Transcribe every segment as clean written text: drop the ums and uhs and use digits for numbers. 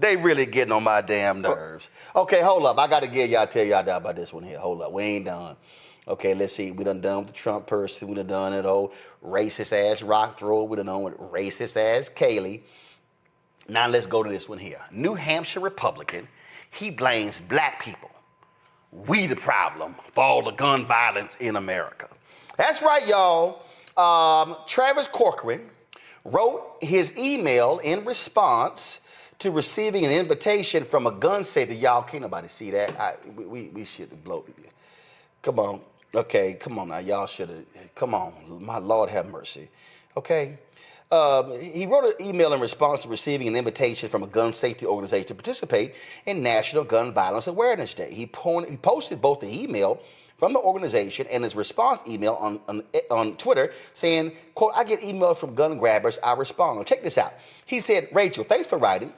They really getting on my damn nerves. Okay, hold up. I got to tell y'all about this one here. Hold up. We ain't done. Okay, let's see. We done with the Trump person. We done it old racist ass rock thrower. We done with racist ass Kaylee. Now let's go to this one here. New Hampshire Republican. He blames black people. We the problem for all the gun violence in America. That's right, y'all. Travis Corcoran wrote his email in response to receiving an invitation from a gun safety. Y'all, can't nobody see that. We should have blown it. Come on. Okay, come on now. Y'all should have. Come on. My Lord have mercy. Okay. He wrote an email in response to receiving an invitation from a gun safety organization to participate in National Gun Violence Awareness Day. He posted both the email from the organization and his response email on Twitter saying, quote, I get emails from gun grabbers, I respond. Check this out. He said, Rachel, thanks for writing.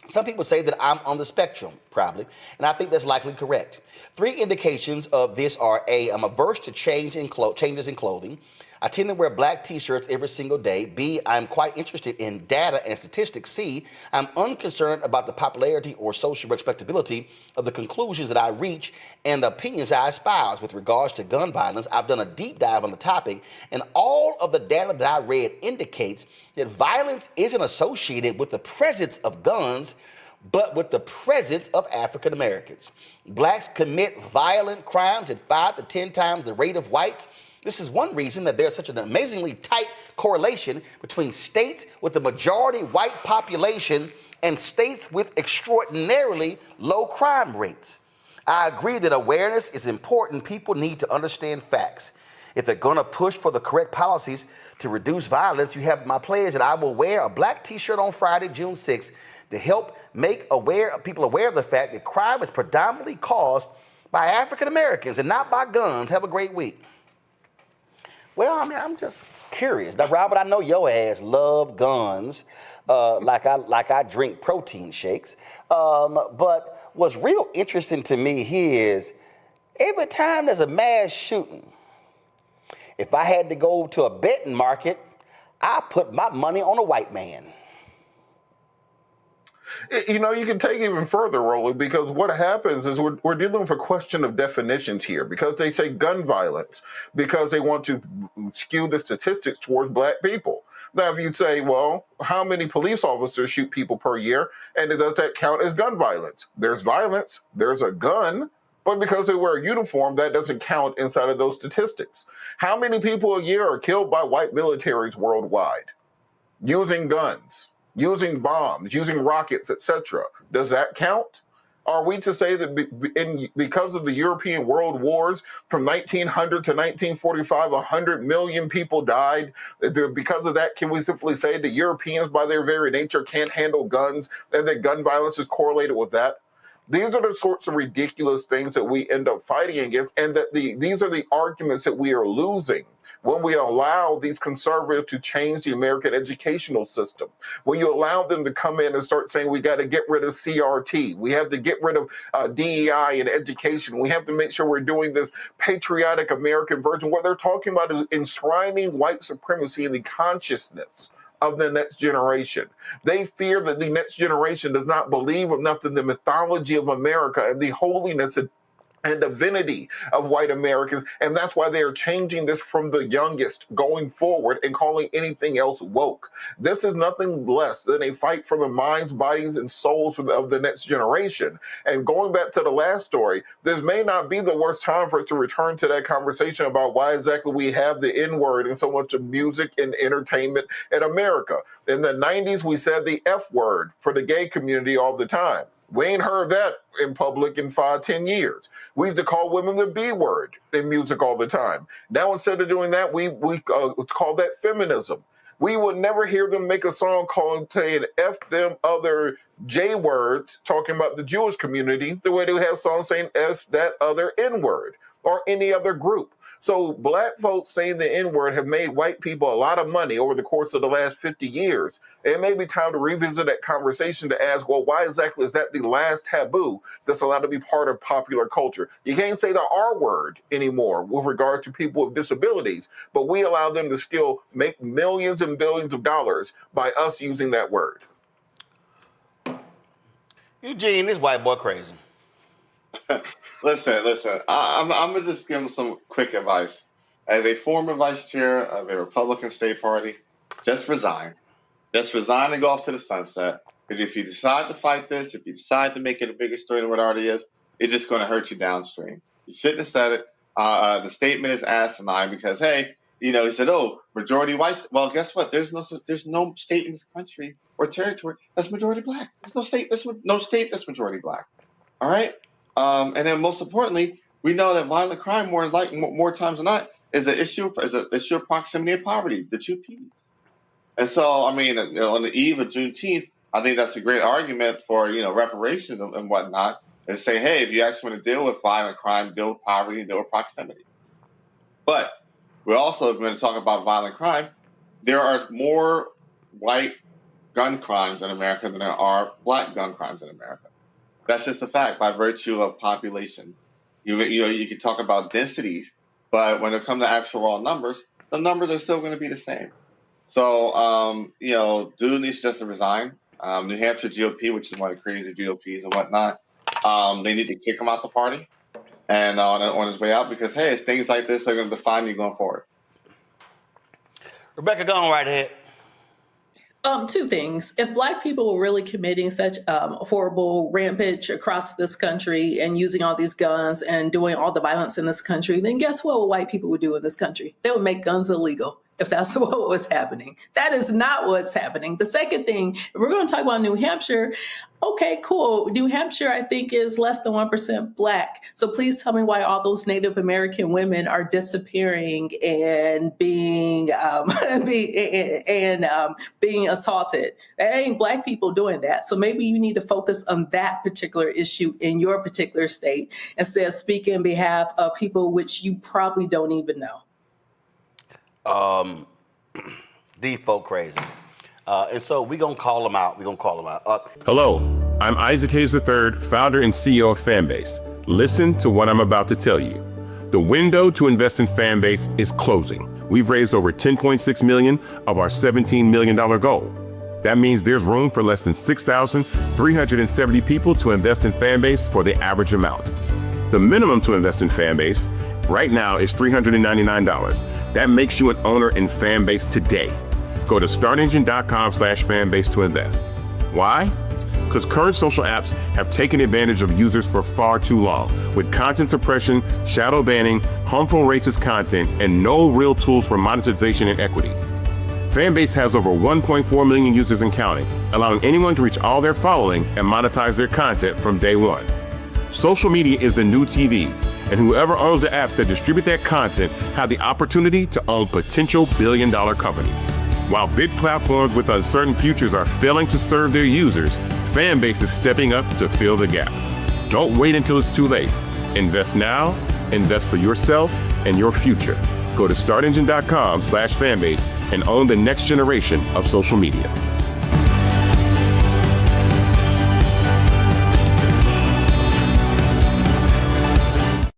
Some people say that I'm on the spectrum, probably, and I think that's likely correct. 3 indications of this are A, I'm averse to changes in clothing. I tend to wear black t-shirts every single day. B, I'm quite interested in data and statistics. C, I'm unconcerned about the popularity or social respectability of the conclusions that I reach and the opinions I espouse. With regards to gun violence, I've done a deep dive on the topic, and all of the data that I read indicates that violence isn't associated with the presence of guns, but with the presence of African Americans. Blacks commit violent crimes at 5 to 10 times the rate of whites. This is one reason that there's such an amazingly tight correlation between states with the majority white population and states with extraordinarily low crime rates. I agree that awareness is important. People need to understand facts. If they're going to push for the correct policies to reduce violence, you have my pledge that I will wear a black t-shirt on Friday, June 6th, to help make people aware of the fact that crime is predominantly caused by African Americans and not by guns. Have a great week. Well, I mean, I'm just curious. Now, Robert, I know your ass love guns like I drink protein shakes. But what's real interesting to me here is every time there's a mass shooting, if I had to go to a betting market, I put my money on a white man. You know, you can take it even further, Roland, because what happens is we're dealing with a question of definitions here, because they say gun violence, because they want to skew the statistics towards black people. Now, if you say, well, how many police officers shoot people per year, and does that count as gun violence? There's violence, there's a gun, but because they wear a uniform, that doesn't count inside of those statistics. How many people a year are killed by white militaries worldwide using guns, using bombs, using rockets, etc.? Does that count? Are we to say that because of the European world wars from 1900 to 1945, 100 million people died? Because of that, can we simply say that Europeans, by their very nature, can't handle guns and that gun violence is correlated with that? These are the sorts of ridiculous things that we end up fighting against, and that these are the arguments that we are losing when we allow these conservatives to change the American educational system. When you allow them to come in and start saying we got to get rid of CRT, we have to get rid of DEI in education, we have to make sure we're doing this patriotic American version. What they're talking about is enshrining white supremacy in the consciousness of the next generation. They fear that the next generation does not believe enough in the mythology of America and the holiness and divinity of white Americans, and that's why they are changing this from the youngest going forward and calling anything else woke. This is nothing less than a fight for the minds, bodies, and souls of the next generation. And going back to the last story, this may not be the worst time for us to return to that conversation about why exactly we have the N-word in so much of music and entertainment in America. In the 90s, we said the F-word for the gay community all the time. We ain't heard that in public in 5-10 years. We used to call women the B word in music all the time. Now, instead of doing that, we call that feminism. We would never hear them make a song saying F them other J words, talking about the Jewish community, the way they have songs saying F that other N word or any other group. So black folks saying the N-word have made white people a lot of money over the course of the last 50 years. It may be time to revisit that conversation to ask, well, why exactly is that the last taboo that's allowed to be part of popular culture? You can't say the R word anymore with regard to people with disabilities, but we allow them to still make millions and billions of dollars by us using that word. Eugene, this white boy crazy. Listen. I'm gonna just give him some quick advice. As a former vice chair of a Republican state party, just resign. Just resign and go off to the sunset. Because if you decide to fight this, if you decide to make it a bigger story than what it already is, it's just going to hurt you downstream. You shouldn't have said it. The statement is asinine because, hey, he said, "Oh, majority white." Well, guess what? There's no state in this country or territory that's majority black. There's no state that's majority black. All right. And then most importantly, we know that violent crime more times than not is an issue of proximity and poverty, the two P's. And so, I mean, on the eve of Juneteenth, I think that's a great argument for reparations and whatnot, and say, hey, if you actually want to deal with violent crime, deal with poverty, deal with proximity. But we're also going to talk about violent crime. There are more white gun crimes in America than there are black gun crimes in America. That's just a fact by virtue of population. You can talk about densities, but when it comes to actual raw numbers, the numbers are still going to be the same. So, dude needs just to resign. New Hampshire GOP, which is one of the crazy GOPs and whatnot, they need to kick him out the party and on his way out because, hey, it's things like this that are going to define you going forward. Rebecca, go on right ahead. Two things. If Black people were really committing such horrible rampage across this country and using all these guns and doing all the violence in this country, then guess what white people would do in this country? They would make guns illegal. If that's what was happening. That is not what's happening. The second thing, if we're going to talk about New Hampshire, okay, cool. New Hampshire, I think, is less than 1% Black. So please tell me why all those Native American women are disappearing and being assaulted. That ain't Black people doing that. So maybe you need to focus on that particular issue in your particular state instead of speaking on behalf of people which you probably don't even know. These folk crazy. And so we're going to call them out. Hello, I'm Isaac Hayes III, founder and CEO of Fanbase. Listen to what I'm about to tell you. The window to invest in Fanbase is closing. We've raised over $10.6 million of our $17 million goal. That means there's room for less than 6,370 people to invest in Fanbase for the average amount. The minimum to invest in Fanbase right now is $399. That makes you an owner in Fanbase today. Go to startengine.com/fanbase to invest. Why? Because current social apps have taken advantage of users for far too long, with content suppression, shadow banning, harmful racist content, and no real tools for monetization and equity. Fanbase has over 1.4 million users and counting, allowing anyone to reach all their following and monetize their content from day one. Social media is the new TV, and whoever owns the apps that distribute that content have the opportunity to own potential billion-dollar companies. While big platforms with uncertain futures are failing to serve their users, Fanbase is stepping up to fill the gap. Don't wait until it's too late. Invest now, invest for yourself and your future. Go to startengine.com/fanbase and own the next generation of social media.